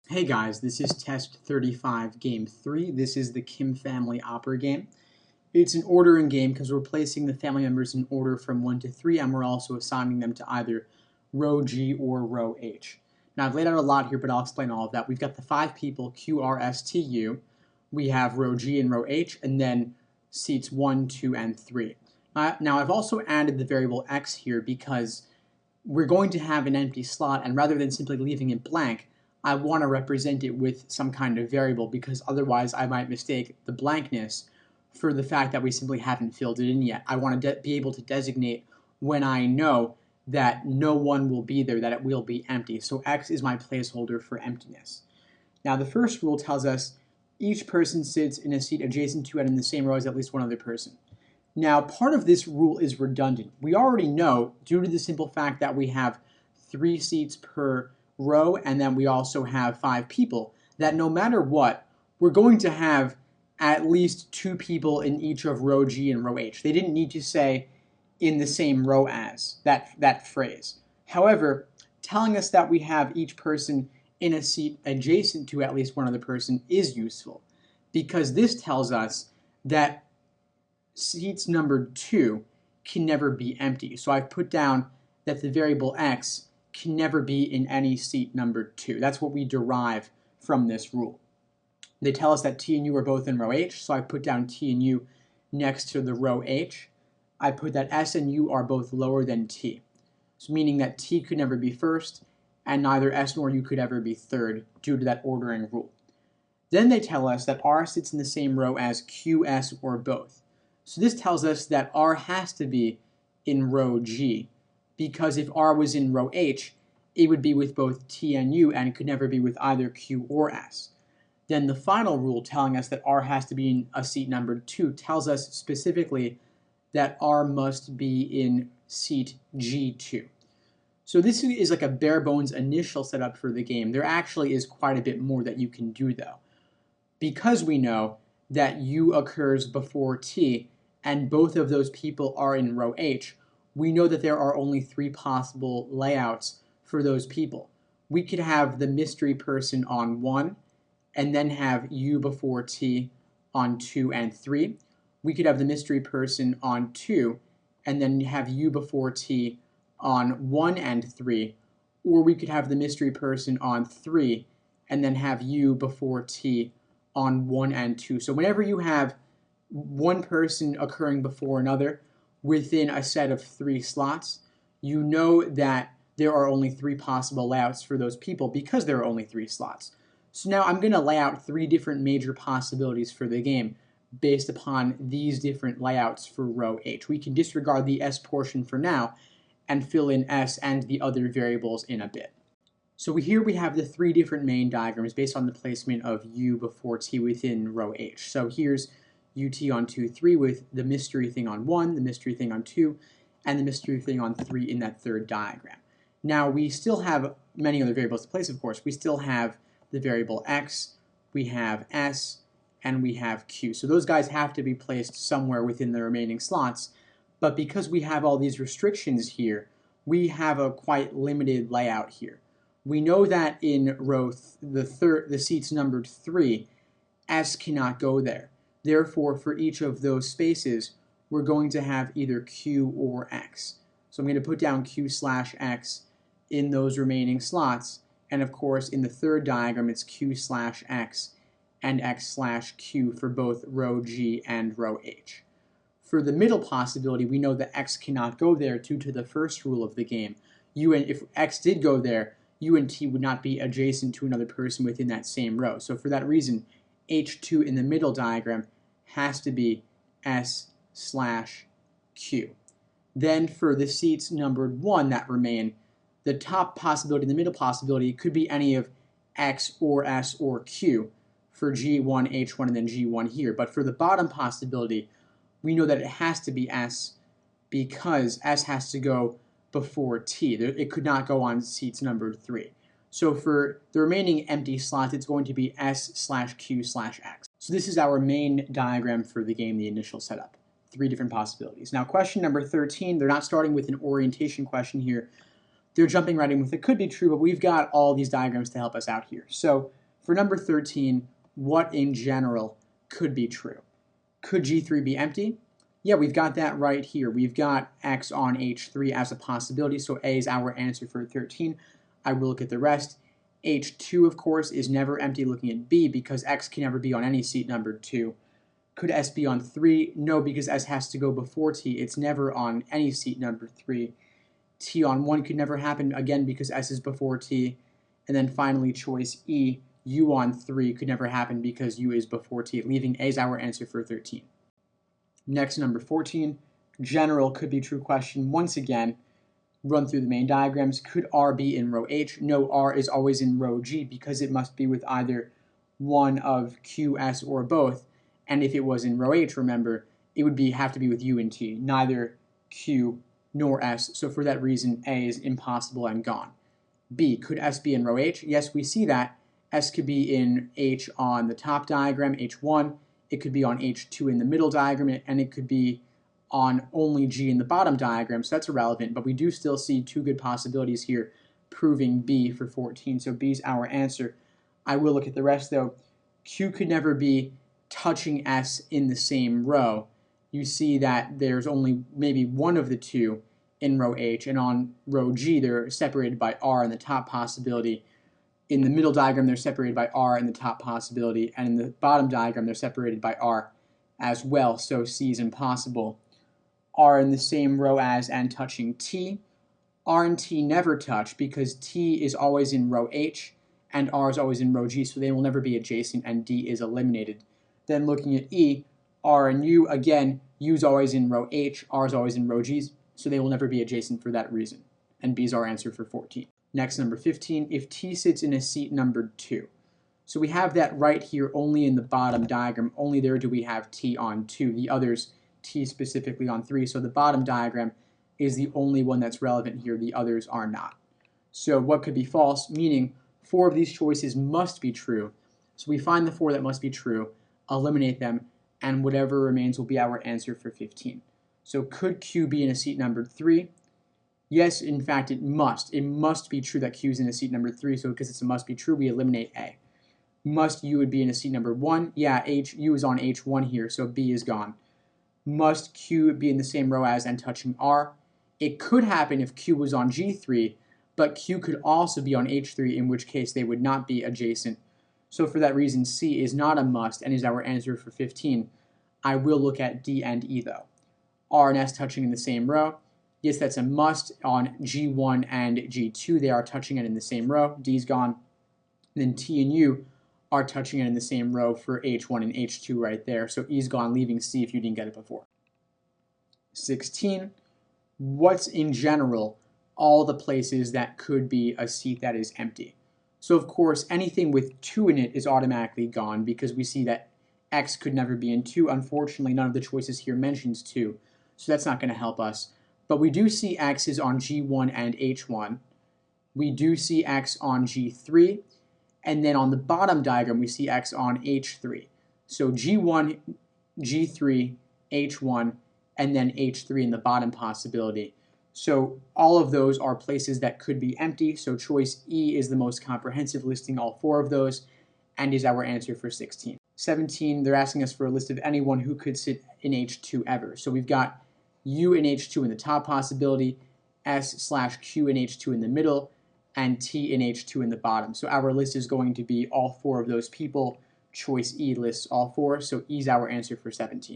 Hey guys, this is test 35 game 3. This is the Kim family opera game. It's an ordering game because we're placing the family members in order from 1 to 3 and we're also assigning them to either row G or row H. Now I've laid out a lot here but I'll explain all of that. We've got the 5 people Q, R, S, T, U. We have row G and row H and then seats 1, 2, and 3. Now I've also added the variable X here because we're going to have an empty slot and rather than simply leaving it blank, I want to represent it with some kind of variable because otherwise I might mistake the blankness for the fact that we simply haven't filled it in yet. I want to be able to designate when I know that no one will be there, that it will be empty. So X is my placeholder for emptiness. Now the first rule tells us each person sits in a seat adjacent to and in the same row as at least one other person. Now part of this rule is redundant. We already know, due to the simple fact that we have 3 seats per row and then we also have 5 people, that no matter what, we're going to have at least 2 people in each of row G and row H. They didn't need to say in the same row as, that phrase. However, telling us that we have each person in a seat adjacent to at least one other person is useful because this tells us that seats numbered 2 can never be empty. So I've put down that the variable X can never be in any seat numbered 2. That's what we derive from this rule. They tell us that T and U are both in row H, so I put down T and U next to the row H. I put that S and U are both lower than T, so meaning that T could never be first, and neither S nor U could ever be third due to that ordering rule. Then they tell us that R sits in the same row as Q, S, or both. So this tells us that R has to be in row G, because if R was in row H, it would be with both T and U and it could never be with either Q or S. Then the final rule telling us that R has to be in a seat numbered 2 tells us specifically that R must be in seat G2. So this is like a bare bones initial setup for the game. There actually is quite a bit more that you can do though. Because we know that U occurs before T and both of those people are in row H, we know that there are only 3 possible layouts for those people. We could have the mystery person on 1 and then have U before T on 2 and 3. We could have the mystery person on 2 and then have U before T on 1 and 3. Or we could have the mystery person on 3 and then have U before T on 1 and 2. So whenever you have one person occurring before another, within a set of 3 slots, you know that there are only 3 possible layouts for those people because there are only 3 slots. So now I'm going to lay out 3 different major possibilities for the game based upon these different layouts for row H. We can disregard the S portion for now and fill in S and the other variables in a bit. So here we have the 3 different main diagrams based on the placement of U before T within row H. So here's UT on 2, 3 with the mystery thing on 1, the mystery thing on 2, and the mystery thing on 3 in that third diagram. Now we still have many other variables to place, of course. We still have the variable X, we have S, and we have Q. So those guys have to be placed somewhere within the remaining slots, but because we have all these restrictions here, we have a quite limited layout here. We know that in row the seats numbered 3, S cannot go there. Therefore, for each of those spaces, we're going to have either Q or X. So I'm going to put down Q slash X in those remaining slots. And of course, in the third diagram, it's Q slash X and X slash Q for both row G and row H. For the middle possibility, we know that X cannot go there due to the first rule of the game. If X did go there, U and T would not be adjacent to another person within that same row. So for that reason, H2 in the middle diagram has to be S slash Q. Then for the seats numbered 1 that remain, the top possibility and the middle possibility could be any of X or S or Q for G1, H1, and then G1 here. But for the bottom possibility, we know that it has to be S because S has to go before T. It could not go on seats numbered 3. So for the remaining empty slots, it's going to be S slash Q slash X. So this is our main diagram for the game, the initial setup. 3 different possibilities. Now question number 13, they're not starting with an orientation question here. they're jumping right in with it could be true, but we've got all these diagrams to help us out here. So for number 13, what in general could be true? Could G3 be empty? Yeah, we've got that right here. We've got X on H3 as a possibility, so A is our answer for 13. I will look at the rest. H2, of course, is never empty looking at B because X can never be on any seat numbered 2. Could S be on 3? No, because S has to go before T. It's never on any seat number 3. T on 1 could never happen, again, because S is before T. And then finally, choice E, U on 3 could never happen because U is before T, leaving A as our answer for 13. Next, number 14, general could be true question. Once again, run through the main diagrams. Could R be in row H? No, R is always in row G because it must be with either one of Q, S, or both. And if it was in row H, remember, it would have to be with U and T, neither Q nor S. So for that reason, A is impossible and gone. B, could S be in row H? Yes, we see that. S could be in H on the top diagram, H1. It could be on H2 in the middle diagram, and it could be on only G in the bottom diagram, so that's irrelevant, but we do still see two good possibilities here proving B for 14, so B is our answer. I will look at the rest though. Q could never be touching S in the same row. You see that there's only maybe one of the two in row H, and on row G they're separated by R in the top possibility. In the middle diagram, they're separated by R in the top possibility, and in the bottom diagram, they're separated by R as well, so C is impossible. R in the same row as and touching T. R and T never touch because T is always in row H and R is always in row G, so they will never be adjacent, and D is eliminated. Then looking at E, R and U, again, U is always in row H, R is always in row G, so they will never be adjacent for that reason, and B is our answer for 14. Next, number 15, if T sits in a seat numbered 2. So we have that right here only in the bottom diagram. Only there do we have T on 2. The others, T specifically on 3. So the bottom diagram is the only one that's relevant here. The others are not. So what could be false? Meaning 4 of these choices must be true. So we find the 4 that must be true, eliminate them, and whatever remains will be our answer for 15. So could Q be in a seat numbered 3? Yes, in fact, it must. It must be true that Q is in a seat number 3, so because it's a must be true, we eliminate A. Must U would be in a seat number 1? Yeah, U is on H1 here, so B is gone. Must Q be in the same row as and touching R? It could happen if Q was on G3, but Q could also be on H3, in which case they would not be adjacent. So for that reason, C is not a must and is our answer for 15. I will look at D and E though. R and S touching in the same row. Yes, that's a must on G1 and G2. They are touching it in the same row. D's gone. And then T and U are touching it in the same row for H1 and H2 right there. So E's gone, leaving C if you didn't get it before. 16. What's in general all the places that could be a seat that is empty? So of course, anything with 2 in it is automatically gone because we see that X could never be in 2. Unfortunately, none of the choices here mentions 2, so that's not going to help us. But we do see X is on G1 and H1. We do see X on G3. And then on the bottom diagram, we see X on H3. So G1, G3, H1, and then H3 in the bottom possibility. So all of those are places that could be empty. So choice E is the most comprehensive, listing all 4 of those, and is our answer for 16. 17, they're asking us for a list of anyone who could sit in H2 ever. So we've got U in H2 in the top possibility, S/Q in H2 in the middle, and T in H2 in the bottom. So our list is going to be all 4 of those people. Choice E lists all 4, so E is our answer for 17.